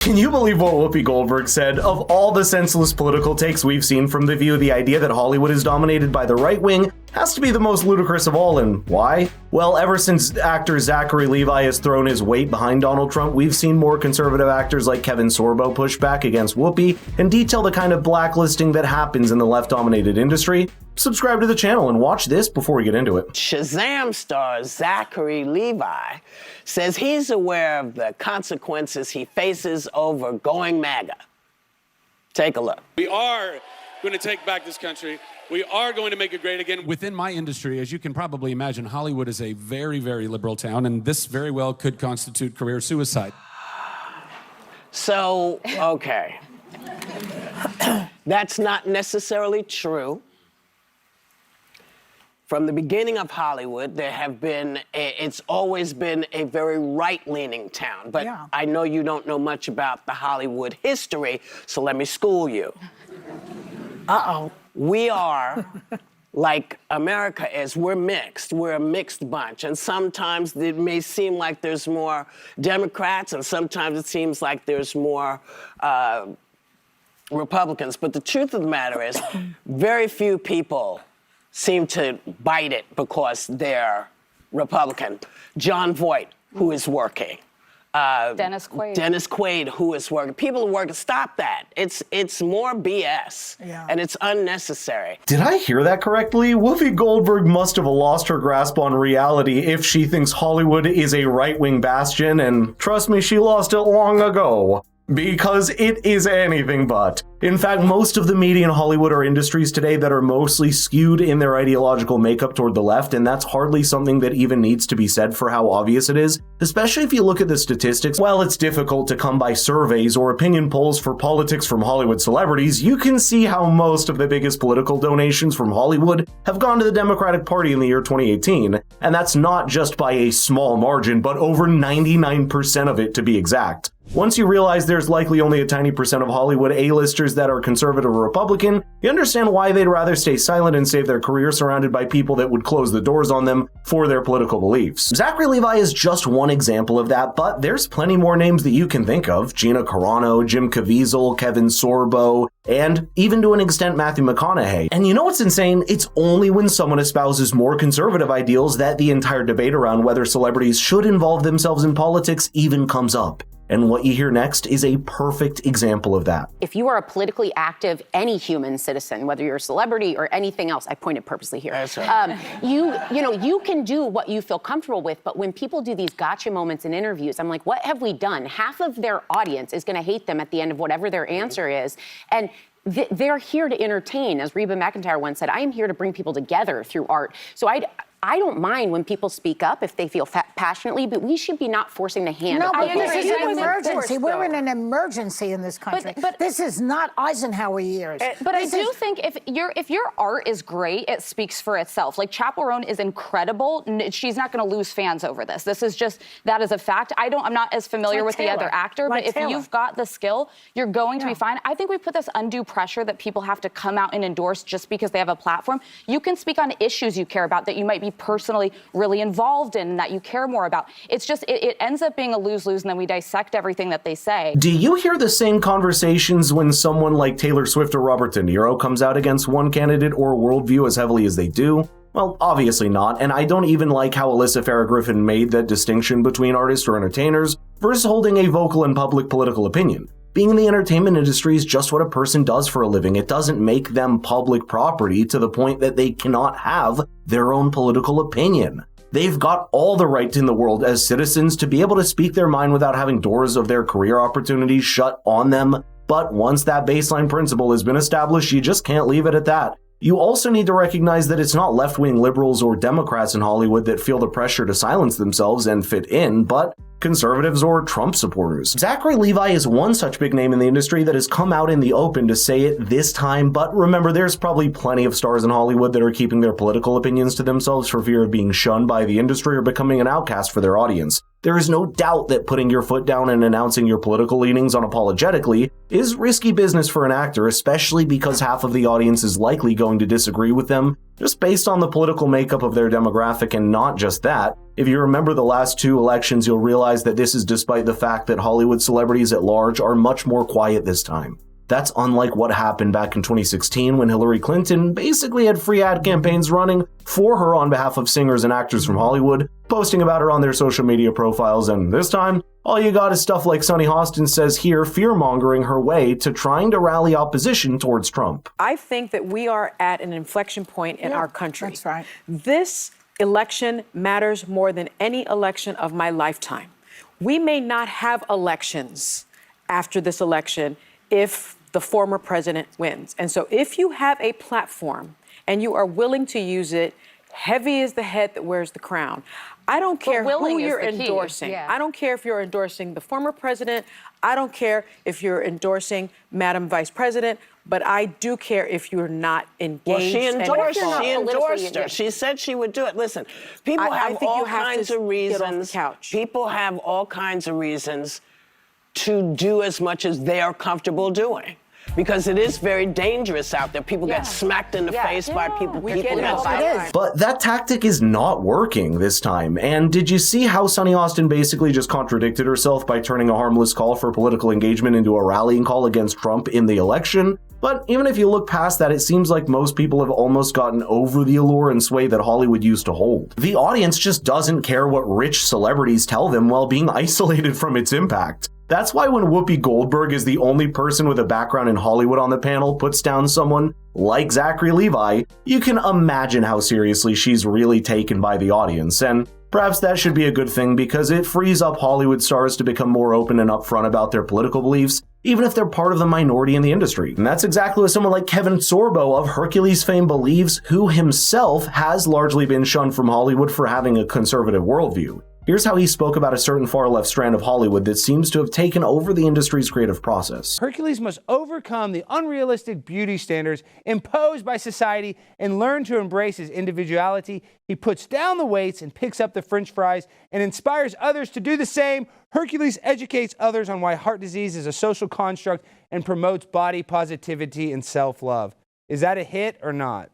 Can you believe what Whoopi Goldberg said? Of all the senseless political takes we've seen from The View, the idea that Hollywood is dominated by the right wing has to be the most ludicrous of all, and why? Well, ever since actor Zachary Levi has thrown his weight behind Donald Trump, we've seen more conservative actors like Kevin Sorbo push back against Whoopi and detail the kind of blacklisting that happens in the left-dominated industry. Subscribe to the channel and watch this before we get into it. Shazam star Zachary Levi says he's aware of the consequences he faces over going MAGA. Take a look. We are going to take back this country. We are going to make it great again. Within my industry, as you can probably imagine, Hollywood is a very, very liberal town, and this very well could constitute career suicide. So, okay. That's not necessarily true. From the beginning of Hollywood, it's always been a very right-leaning town. But yeah. I know you don't know much about the Hollywood history, so let me school you. Uh-oh. We are, like America is, we're mixed. We're a mixed bunch. And sometimes it may seem like there's more Democrats, and sometimes it seems like there's more Republicans. But the truth of the matter is, very few people seem to bite it because they're Republican. John Voight, who is working. Dennis Quaid, who is working. People are working. Stop that. It's more BS, and it's unnecessary. Did I hear that correctly? Whoopi Goldberg must have lost her grasp on reality if she thinks Hollywood is a right-wing bastion, and trust me, she lost it long ago. Because it is anything but. In fact, most of the media in Hollywood are industries today that are mostly skewed in their ideological makeup toward the left, and that's hardly something that even needs to be said for how obvious it is, especially if you look at the statistics. While it's difficult to come by surveys or opinion polls for politics from Hollywood celebrities, you can see how most of the biggest political donations from Hollywood have gone to the Democratic Party in the year 2018, and that's not just by a small margin, but over 99% of it to be exact. Once you realize there's likely only a tiny percent of Hollywood A-listers that are conservative or Republican, you understand why they'd rather stay silent and save their career surrounded by people that would close the doors on them for their political beliefs. Zachary Levi is just one example of that, but there's plenty more names that you can think of. Gina Carano, Jim Caviezel, Kevin Sorbo, and even to an extent Matthew McConaughey. And you know what's insane? It's only when someone espouses more conservative ideals that the entire debate around whether celebrities should involve themselves in politics even comes up. And what you hear next is a perfect example of that. If you are a politically active, any human citizen, whether you're a celebrity or anything else, I pointed purposely here. You can do what you feel comfortable with, but when people do these gotcha moments in interviews, I'm like, what have we done? Half of their audience is going to hate them at the end of whatever their answer is. And they're here to entertain. As Reba McEntire once said, I am here to bring people together through art. So I don't mind when people speak up if they feel passionately, but we should be not forcing the hand. No, of but this is an emergency. Force, we're in an emergency in this country. But this is not Eisenhower years. But I do think if your art is great, it speaks for itself. Like Chaperone is incredible. She's not going to lose fans over this. This is just, that is a fact. I'm not as familiar with the other actor, but if you've got the skill, you're going to be fine. I think we put this undue pressure that people have to come out and endorse just because they have a platform. You can speak on issues you care about that you might be personally really involved in and that you care more about. It's just, it ends up being a lose-lose, and then we dissect everything that they say. Do you hear the same conversations when someone like Taylor Swift or Robert De Niro comes out against one candidate or worldview as heavily as they do? Well, obviously not, and I don't even like how Alyssa Farah Griffin made that distinction between artists or entertainers versus holding a vocal and public political opinion. Being in the entertainment industry is just what a person does for a living. It doesn't make them public property to the point that they cannot have their own political opinion. They've got all the right in the world as citizens to be able to speak their mind without having doors of their career opportunities shut on them. But once that baseline principle has been established, you just can't leave it at that. You also need to recognize that it's not left-wing liberals or Democrats in Hollywood that feel the pressure to silence themselves and fit in, but conservatives or Trump supporters. Zachary Levi is one such big name in the industry that has come out in the open to say it this time, but remember, there's probably plenty of stars in Hollywood that are keeping their political opinions to themselves for fear of being shunned by the industry or becoming an outcast for their audience. There is no doubt that putting your foot down and announcing your political leanings unapologetically is risky business for an actor, especially because half of the audience is likely going to disagree with them just based on the political makeup of their demographic. And not just that, if you remember the last 2 elections, you'll realize that this is despite the fact that Hollywood celebrities at large are much more quiet this time. That's unlike what happened back in 2016 when Hillary Clinton basically had free ad campaigns running for her on behalf of singers and actors from Hollywood, posting about her on their social media profiles. And this time, all you got is stuff like Sunny Hostin says here, fear-mongering her way to trying to rally opposition towards Trump. I think that we are at an inflection point in our country. That's right. This election matters more than any election of my lifetime. We may not have elections after this election if the former president wins. And so if you have a platform and you are willing to use it, heavy is the head that wears the crown. I don't care who you're endorsing. I don't care if you're endorsing the former president. I don't care if you're endorsing Madam Vice President, but I do care if you're not engaged. Well, she endorsed her. She said she would do it. Listen, people have all kinds of reasons. People have all kinds of reasons to do as much as they are comfortable doing. Because it is very dangerous out there. People get smacked in the face by people. But that tactic is not working this time. And did you see how Sunny Hostin basically just contradicted herself by turning a harmless call for political engagement into a rallying call against Trump in the election? But even if you look past that, it seems like most people have almost gotten over the allure and sway that Hollywood used to hold. The audience just doesn't care what rich celebrities tell them while being isolated from its impact. That's why when Whoopi Goldberg is the only person with a background in Hollywood on the panel puts down someone like Zachary Levi, you can imagine how seriously she's really taken by the audience. And perhaps that should be a good thing because it frees up Hollywood stars to become more open and upfront about their political beliefs, even if they're part of the minority in the industry. And that's exactly what someone like Kevin Sorbo of Hercules fame believes, who himself has largely been shunned from Hollywood for having a conservative worldview. Here's how he spoke about a certain far-left strand of Hollywood that seems to have taken over the industry's creative process. Hercules must overcome the unrealistic beauty standards imposed by society and learn to embrace his individuality. He puts down the weights and picks up the French fries and inspires others to do the same. Hercules educates others on why heart disease is a social construct and promotes body positivity and self-love. Is that a hit or not?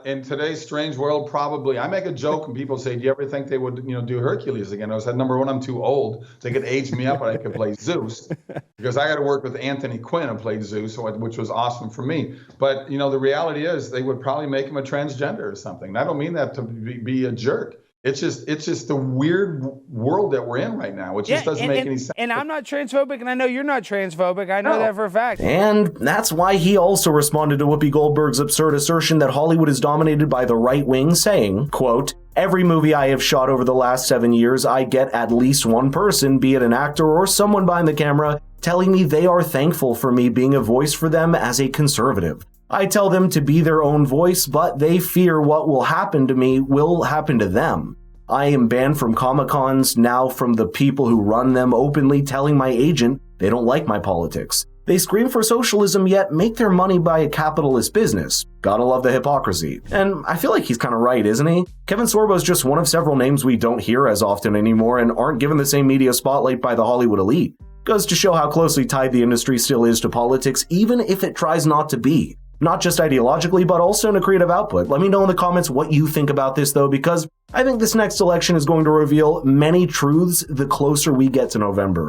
In today's strange world, probably. I make a joke and people say, do you ever think they would, do Hercules again? I said, number one, I'm too old. They could age me up and I could play Zeus because I got to work with Anthony Quinn who played Zeus, which was awesome for me. But, the reality is they would probably make him a transgender or something. I don't mean that to be a jerk. It's just the weird world that we're in right now. It just doesn't make any sense. And I'm not transphobic, and I know you're not transphobic. I know that for a fact. And that's why he also responded to Whoopi Goldberg's absurd assertion that Hollywood is dominated by the right wing, saying, quote, "Every movie I have shot over the last 7 years, I get at least one person, be it an actor or someone behind the camera, telling me they are thankful for me being a voice for them as a conservative. I tell them to be their own voice, but they fear what will happen to me will happen to them. I am banned from Comic-Cons now from the people who run them, openly telling my agent they don't like my politics. They scream for socialism yet make their money by a capitalist business. Gotta love the hypocrisy." And I feel like he's kind of right, isn't he? Kevin Sorbo is just one of several names we don't hear as often anymore and aren't given the same media spotlight by the Hollywood elite. Goes to show how closely tied the industry still is to politics, even if it tries not to be. Not just ideologically, but also in a creative output. Let me know in the comments what you think about this, though, because I think this next election is going to reveal many truths the closer we get to November.